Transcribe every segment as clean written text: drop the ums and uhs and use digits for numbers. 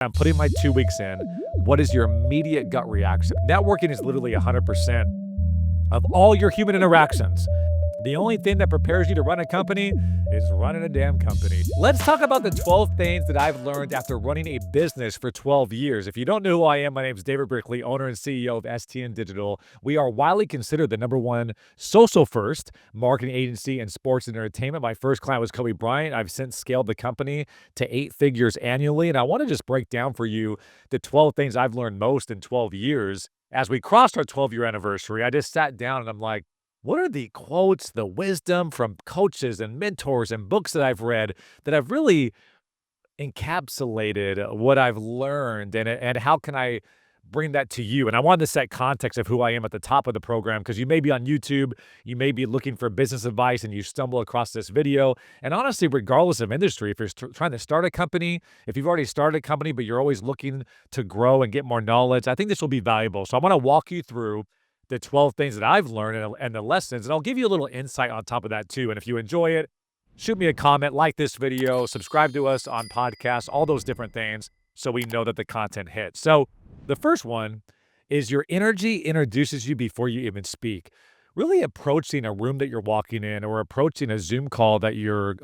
I'm putting my 2 weeks in. What is your immediate gut reaction? Networking is literally 100% of all your human interactions. The only thing that prepares you to run a company is running a damn company. Let's talk about the 12 things that I've learned after running a business for 12 years. If you don't know who I am, my name is David Brickley, owner and CEO of STN Digital. We are widely considered the #1 social first marketing agency in sports and entertainment. My first client was Kobe Bryant. I've since scaled the company to 8 figures annually. And I want to just break down for you the 12 things I've learned most in 12 years. As we crossed our 12-year anniversary, I just sat down and I'm like, what are the quotes, the wisdom from coaches and mentors and books that I've read that have really encapsulated what I've learned, and how can I bring that to you? And I wanted to set context of who I am at the top of the program, because you may be on YouTube, you may be looking for business advice, and you stumble across this video. And honestly, regardless of industry, if you're trying to start a company, if you've already started a company, but you're always looking to grow and get more knowledge, I think this will be valuable. So I want to walk you through the 12 things that I've learned and the lessons, and I'll give you a little insight on top of that too. And if you enjoy it, shoot me a comment, like this video, subscribe to us on podcasts, all those different things, so we know that the content hits. So the first one is your energy introduces you before you even speak. Really approaching a room that you're walking in or approaching a Zoom call that you're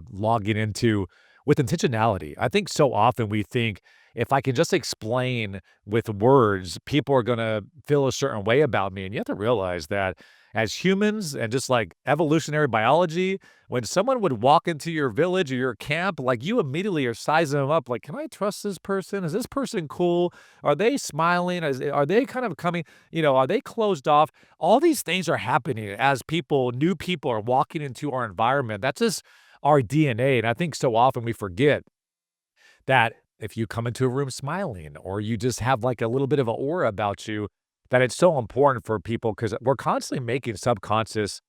logging into with intentionality. I think so often we think, if I can just explain with words, people are going to feel a certain way about me. And you have to realize that as humans and just like evolutionary biology, when someone would walk into your village or your camp, like, you immediately are sizing them up. Like, can I trust this person? Is this person cool? Are they smiling? Are they kind of coming, are they closed off? All these things are happening as new people are walking into our environment. That's just our DNA. And I think so often we forget that if you come into a room smiling, or you just have like a little bit of an aura about you, that it's so important for people, because we're constantly making subconscious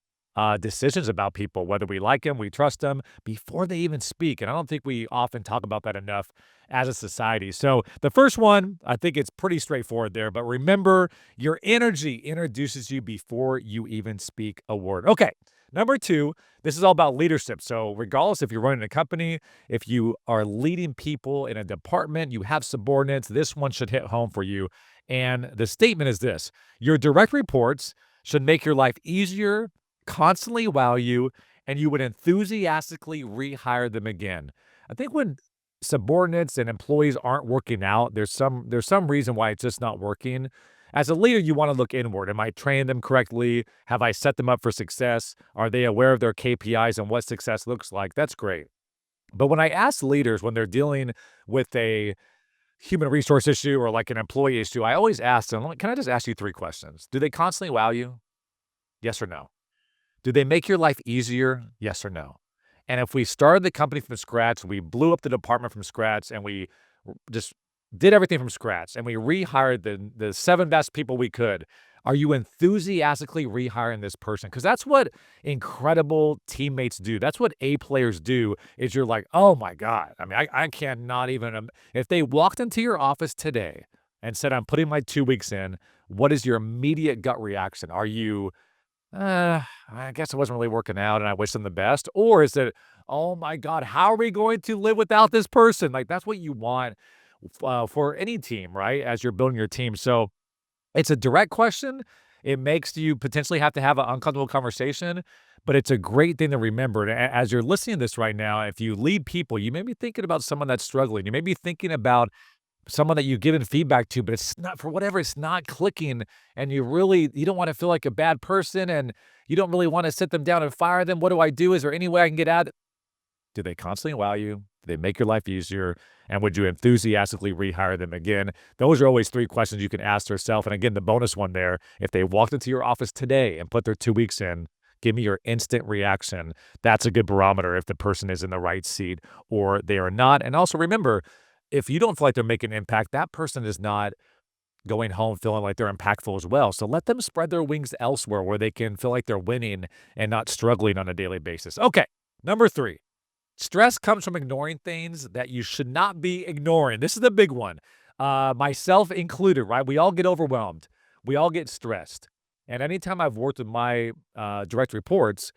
decisions about people, whether we like them, we trust them, before they even speak. And I don't think we often talk about that enough as a society. So the first one, I think it's pretty straightforward there, but remember, your energy introduces you before you even speak a word. Okay. Number 2, this is all about leadership. So regardless if you're running a company, if you are leading people in a department, you have subordinates, this one should hit home for you. And the statement is this: your direct reports should make your life easier, constantly wow you, and you would enthusiastically rehire them again. I think when subordinates and employees aren't working out, there's some reason why it's just not working. As a leader, you want to look inward. Am I training them correctly? Have I set them up for success? Are they aware of their KPIs and what success looks like? That's great. But when I ask leaders, when they're dealing with a human resource issue or like an employee issue, I always ask them, can I just ask you 3 questions? Do they constantly wow you? Yes or no? Do they make your life easier? Yes or no? And if we started the company from scratch, we blew up the department from scratch, and we just did everything from scratch, and we rehired the 7 best people we could, are you enthusiastically rehiring this person? Because that's what incredible teammates do. That's what A players do, is you're like, oh my God. I mean, I cannot even, if they walked into your office today and said, I'm putting my 2 weeks in, what is your immediate gut reaction? Are you, I guess it wasn't really working out and I wish them the best? Or is it, oh my God, how are we going to live without this person? Like, that's what you want for any team, right? As you're building your team. So it's a direct question. It makes you potentially have to have an uncomfortable conversation, but it's a great thing to remember. And as you're listening to this right now, if you lead people, you may be thinking about someone that's struggling. You may be thinking about someone that you've given feedback to, but it's not, for whatever, it's not clicking. And you don't want to feel like a bad person, and you don't really want to sit them down and fire them. What do I do? Is there any way I can get out? Do they constantly wow you? Do they make your life easier? And would you enthusiastically rehire them again? Those are always 3 questions you can ask yourself. And again, the bonus one there, if they walked into your office today and put their 2 weeks in, give me your instant reaction. That's a good barometer if the person is in the right seat or they are not. And also remember, if you don't feel like they're making an impact, that person is not going home feeling like they're impactful as well. So let them spread their wings elsewhere where they can feel like they're winning and not struggling on a daily basis. Okay, number 3. Stress comes from ignoring things that you should not be ignoring. This is the big one, myself included, right? We all get overwhelmed. We all get stressed. And anytime I've worked with my direct reports,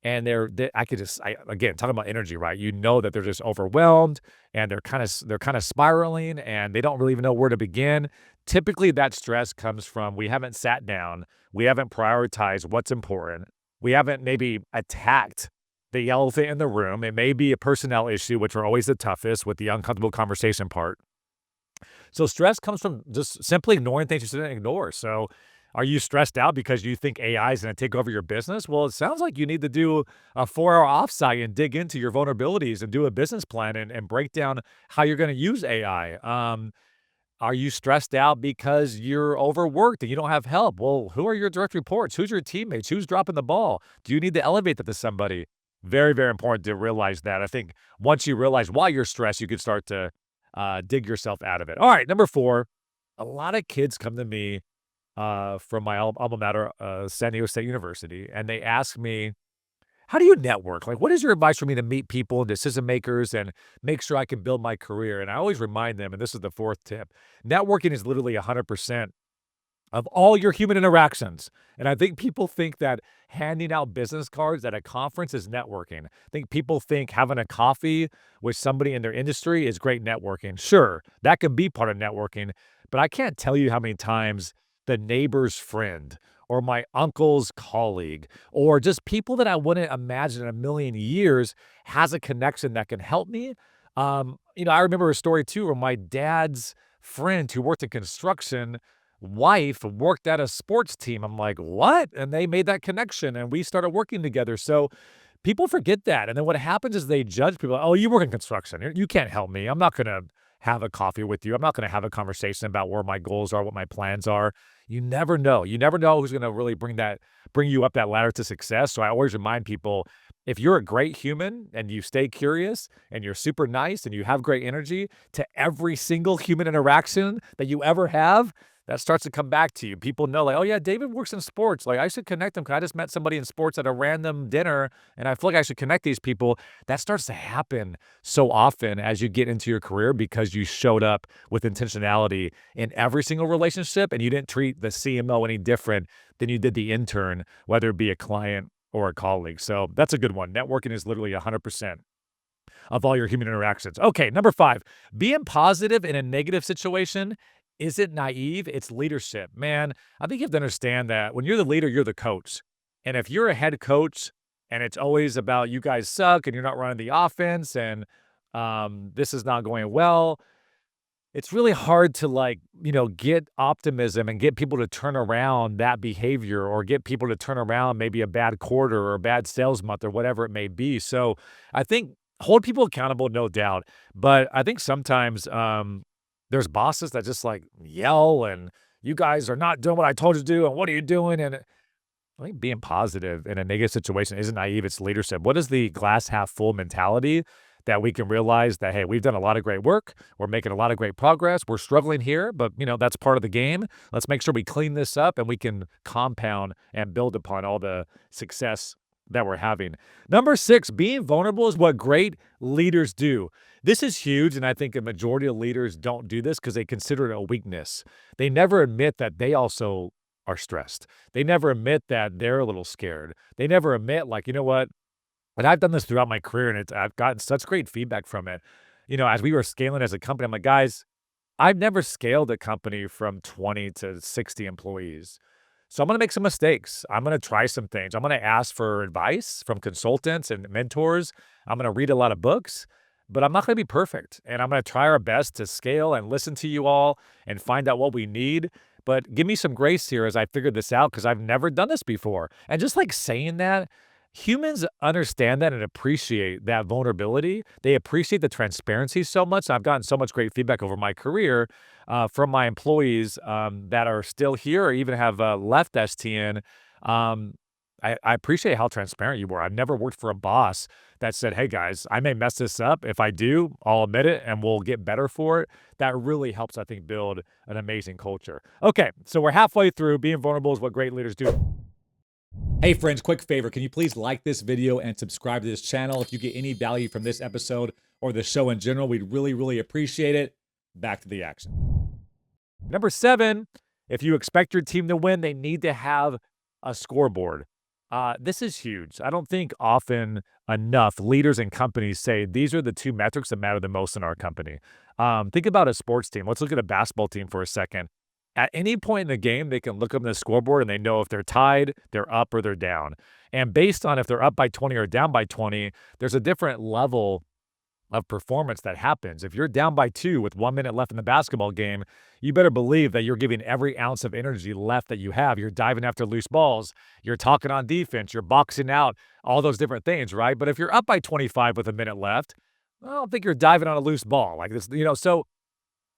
and I could just, again, talking about energy, right? You know that they're just overwhelmed and they're kind of spiraling and they don't really even know where to begin. Typically, that stress comes from we haven't sat down, we haven't prioritized what's important, we haven't maybe attacked the elephant in the room. It may be a personnel issue, which are always the toughest with the uncomfortable conversation part. So stress comes from just simply ignoring things you shouldn't ignore. So are you stressed out because you think AI is going to take over your business? Well, it sounds like you need to do a 4 hour offsite and dig into your vulnerabilities and do a business plan and break down how you're going to use AI. Are you stressed out because you're overworked and you don't have help? Well, who are your direct reports? Who's your teammates? Who's dropping the ball? Do you need to elevate that to somebody? Very, very important to realize that. I think once you realize why you're stressed, you can start to dig yourself out of it. All right, number 4, a lot of kids come to me from my alma mater, San Diego State University, and they ask me, how do you network? Like, what is your advice for me to meet people and decision makers and make sure I can build my career? And I always remind them, and this is the 4th tip, networking is literally 100% of all your human interactions. And I think people think that handing out business cards at a conference is networking. I think people think having a coffee with somebody in their industry is great networking. Sure, that could be part of networking, but I can't tell you how many times the neighbor's friend or my uncle's colleague or just people that I wouldn't imagine in a million years has a connection that can help me. I remember a story too where my dad's friend who worked in construction wife worked at a sports team. I'm like, what? And they made that connection and we started working together. So people forget that. And then what happens is they judge people. Oh, you work in construction. You can't help me. I'm not going to have a coffee with you. I'm not going to have a conversation about where my goals are, what my plans are. You never know. You never know who's going to really bring you up that ladder to success. So I always remind people, if you're a great human and you stay curious and you're super nice and you have great energy to every single human interaction that you ever have, that starts to come back to you. People know, like, oh yeah, David works in sports. Like, I should connect him because I just met somebody in sports at a random dinner and I feel like I should connect these people. That starts to happen so often as you get into your career because you showed up with intentionality in every single relationship and you didn't treat the CMO any different than you did the intern, whether it be a client or a colleague. So that's a good one. Networking is literally 100% of all your human interactions. Okay, number 5, being positive in a negative situation isn't naive, it's leadership. Man, I think you have to understand that when you're the leader, you're the coach. And if you're a head coach and it's always about you guys suck and you're not running the offense and this is not going well, it's really hard to get optimism and get people to turn around that behavior or get people to turn around maybe a bad quarter or a bad sales month or whatever it may be. So I think hold people accountable, no doubt. But I think sometimes there's bosses that just yell and you guys are not doing what I told you to do. And what are you doing? And I think being positive in a negative situation isn't naive, it's leadership. What is the glass half full mentality that we can realize that, hey, we've done a lot of great work. We're making a lot of great progress. We're struggling here, but that's part of the game. Let's make sure we clean this up and we can compound and build upon all the success that we're having. Number 6, being vulnerable is what great leaders do. This is huge, and I think a majority of leaders don't do this because they consider it a weakness. They never admit that they also are stressed. They never admit that they're a little scared. They never admit, you know what? And I've done this throughout my career, and I've gotten such great feedback from it. As we were scaling as a company, I'm like, guys, I've never scaled a company from 20 to 60 employees. So I'm going to make some mistakes. I'm going to try some things. I'm going to ask for advice from consultants and mentors. I'm going to read a lot of books, but I'm not going to be perfect. And I'm going to try our best to scale and listen to you all and find out what we need. But give me some grace here as I figure this out because I've never done this before. And just saying that, humans understand that and appreciate that vulnerability. They appreciate the transparency so much. I've gotten so much great feedback over my career from my employees that are still here or even have left STN. I appreciate how transparent you were. I've never worked for a boss that said, hey guys, I may mess this up. If I do, I'll admit it and we'll get better for it. That really helps, I think, build an amazing culture. Okay, so we're halfway through. Being vulnerable is what great leaders do. Hey friends, quick favor. Can you please like this video and subscribe to this channel if you get any value from this episode or the show in general? We'd really, really appreciate it. Back to the action. Number 7, if you expect your team to win, they need to have a scoreboard. This is huge. I don't think often enough leaders and companies say these are the two metrics that matter the most in our company. Think about a sports team. Let's look at a basketball team for a second. At any point in the game, they can look up in the scoreboard and they know if they're tied, they're up, or they're down. And based on if they're up by 20 or down by 20, there's a different level of performance that happens. If you're down by 2 with 1 minute left in the basketball game, you better believe that you're giving every ounce of energy left that you have. You're diving after loose balls, you're talking on defense, you're boxing out, all those different things, right? But if you're up by 25 with a minute left, I don't think you're diving on a loose ball like this, so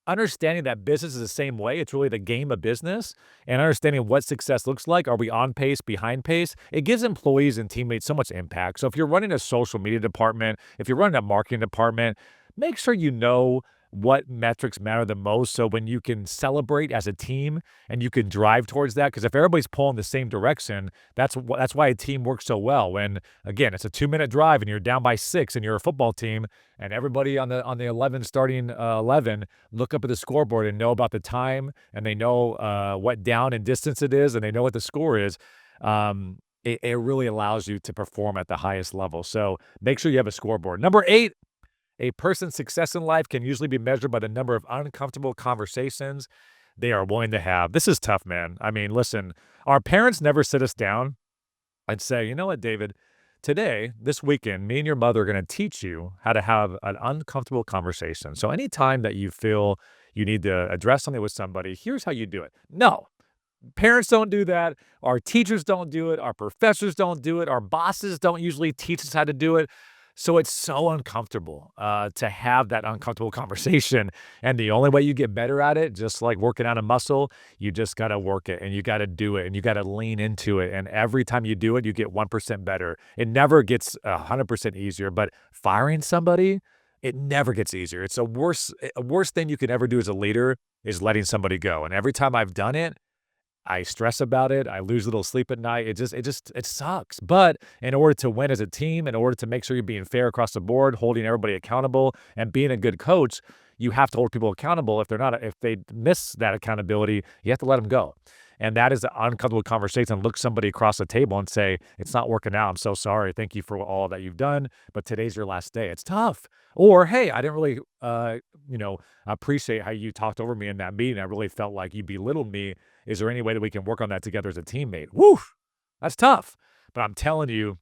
understanding that business is the same way, it's really the game of business, and understanding what success looks like. Are we on pace, behind pace? It gives employees and teammates so much impact. So if you're running a social media department, if you're running a marketing department, make sure you know what metrics matter the most so when you can celebrate as a team and you can drive towards that. Because if everybody's pulling the same direction, that's why a team works so well. When, again, it's a 2-minute drive and you're down by 6 and you're a football team, and everybody on the 11 starting 11 look up at the scoreboard and know about the time, and they know what down and distance it is, and they know what the score is. It really allows you to perform at the highest level. So make sure you have a scoreboard. Number 8, a person's success in life can usually be measured by the number of uncomfortable conversations they are willing to have. This is tough, man. I mean, listen, our parents never sit us down and say, you know what, David, today, this weekend, me and your mother are going to teach you how to have an uncomfortable conversation. So anytime that you feel you need to address something with somebody, here's how you do it. No, parents don't do that. Our teachers don't do it. Our professors don't do it. Our bosses don't usually teach us how to do it. So it's so uncomfortable to have that uncomfortable conversation. And the only way you get better at it, just like working out a muscle, you just got to work it and you got to do it and you got to lean into it. And every time you do it, you get 1% better. It never gets 100% easier, but firing somebody, it never gets easier. It's a worst thing you can ever do as a leader is letting somebody go. And every time I've done it, I stress about it. I lose a little sleep at night. It sucks. But in order to win as a team, in order to make sure you're being fair across the board, holding everybody accountable, and being a good coach, you have to hold people accountable. If they miss that accountability, you have to let them go. And that is an uncomfortable conversation. Look somebody across the table and say, it's not working out. I'm so sorry. Thank you for all that you've done, but today's your last day. It's tough. Or, hey, I didn't really, appreciate how you talked over me in that meeting. I really felt like you belittled me. Is there any way that we can work on that together as a teammate? Woo, that's tough. But I'm telling you,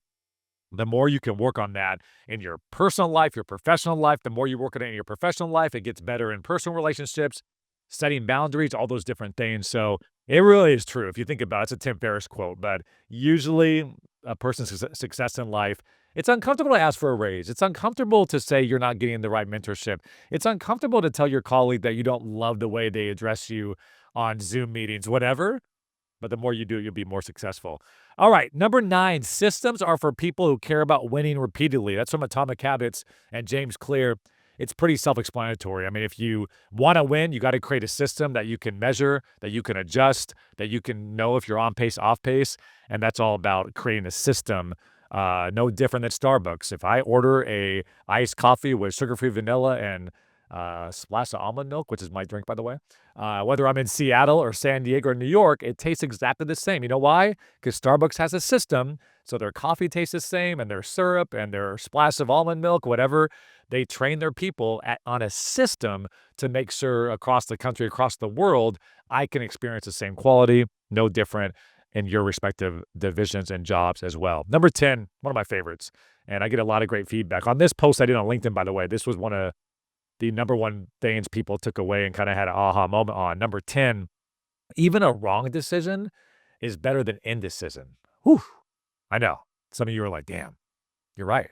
the more you can work on that in your personal life, your professional life, the more you work on it in your professional life, it gets better in personal relationships, setting boundaries, all those different things. So it really is true. If you think about it, it's a Tim Ferriss quote, but usually a person's success in life, it's uncomfortable to ask for a raise. It's uncomfortable to say you're not getting the right mentorship. It's uncomfortable to tell your colleague that you don't love the way they address you on Zoom meetings, whatever. But the more you do, you'll be more successful. All right, number 9, systems are for people who care about winning repeatedly. That's from Atomic Habits and James Clear. It's pretty self-explanatory. I mean, if you want to win, you got to create a system that you can measure, that you can adjust, that you can know if you're on pace, off pace, and that's all about creating a system. No different than Starbucks. If I order a iced coffee with sugar-free vanilla and splash of almond milk, which is my drink, by the way. Whether I'm in Seattle or San Diego or New York, it tastes exactly the same. You know why? Because Starbucks has a system, so their coffee tastes the same, and their syrup and their splash of almond milk, whatever. They train their people on a system to make sure across the country, across the world, I can experience the same quality, no different in your respective divisions and jobs as well. Number 10, one of my favorites, and I get a lot of great feedback. On this post I did on LinkedIn, by the way, this was one of the number one things people took away and kind of had an aha moment on. Number 10, even a wrong decision is better than indecision. Whew. I know. Some of you are like, damn, you're right.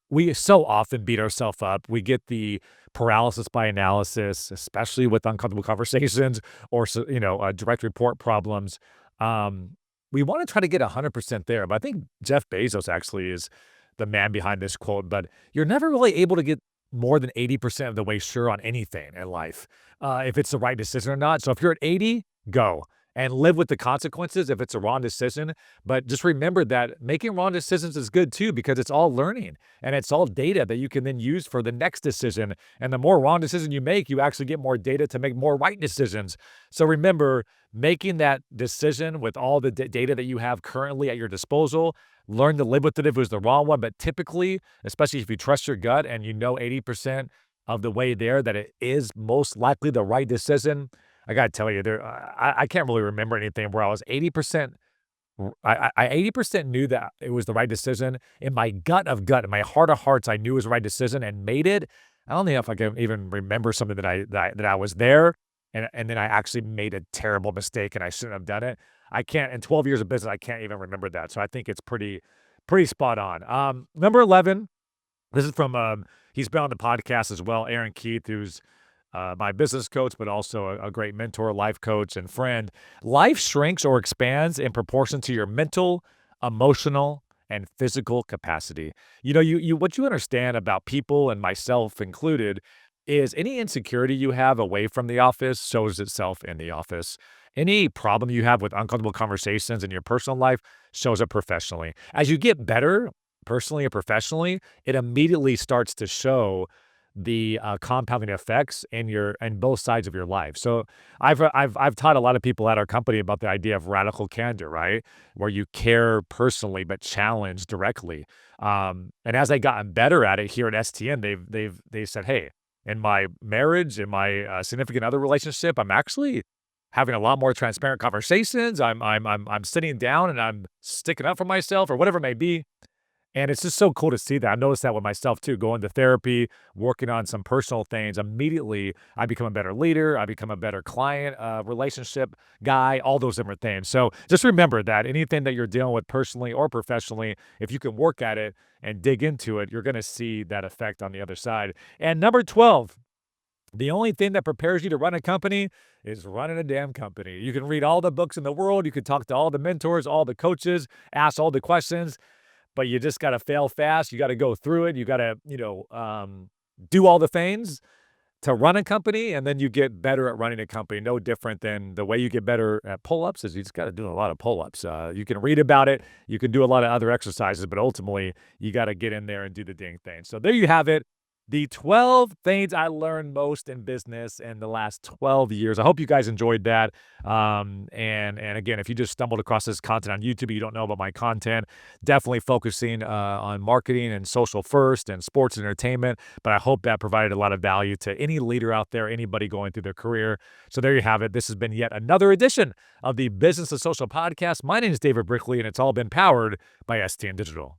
We so often beat ourselves up. We get the paralysis by analysis, especially with uncomfortable conversations or, direct report problems. We want to try to get 100% there, but I think Jeff Bezos actually is the man behind this quote, but you're never really able to get more than 80% of the way sure on anything in life, if it's the right decision or not. So if you're at 80, go. and live with the consequences if it's a wrong decision. But just remember that making wrong decisions is good too, because it's all learning and it's all data that you can then use for the next decision. And the more wrong decision you make, you actually get more data to make more right decisions. So remember, making that decision with all the data that you have currently at your disposal, learn to live with it if it was the wrong one. But typically, especially if you trust your gut and you know 80% of the way there that it is most likely the right decision, I gotta tell you, I can't really remember anything where I was 80%. I 80% knew that it was the right decision. In my gut of gut, in my heart of hearts, I knew it was the right decision and made it. I don't know if I can even remember something that I was there, and then I actually made a terrible mistake and I shouldn't have done it. I can't in 12 years of business, I can't even remember that. So I think it's pretty spot on. Number 11, this is from he's been on the podcast as well, Aaron Keith, who's my business coach, but also a great mentor, life coach, and friend. Life shrinks or expands in proportion to your mental, emotional, and physical capacity. You what you understand about people, and myself included, is any insecurity you have away from the office shows itself in the office. Any problem you have with uncomfortable conversations in your personal life shows up professionally. As you get better, personally or professionally, it immediately starts to show the compounding effects in both sides of your life. So I've taught a lot of people at our company about the idea of radical candor, right? Where you care personally but challenge directly. And as I gotten better at it here at STN, they said, hey, in my marriage, in my significant other relationship, I'm actually having a lot more transparent conversations. I'm sitting down and I'm sticking up for myself or whatever it may be. And it's just so cool to see that. I've noticed that with myself too, going to therapy, working on some personal things. Immediately, I become a better leader. I become a better client, relationship guy, all those different things. So just remember that anything that you're dealing with personally or professionally, if you can work at it and dig into it, you're going to see that effect on the other side. And number 12, the only thing that prepares you to run a company is running a damn company. You can read all the books in the world. You can talk to all the mentors, all the coaches, ask all the questions, but you just got to fail fast. You got to go through it. You got to, do all the things to run a company, and then you get better at running a company. No different than the way you get better at pull-ups is you just got to do a lot of pull-ups. You can read about it. You can do a lot of other exercises, but ultimately you got to get in there and do the dang thing. So there you have it. The 12 things I learned most in business in the last 12 years. I hope you guys enjoyed that. And again, if you just stumbled across this content on YouTube, you don't know about my content, definitely focusing on marketing and social first and sports and entertainment. But I hope that provided a lot of value to any leader out there, anybody going through their career. So there you have it. This has been yet another edition of the Business of Social podcast. My name is David Brickley, and it's all been powered by STN Digital.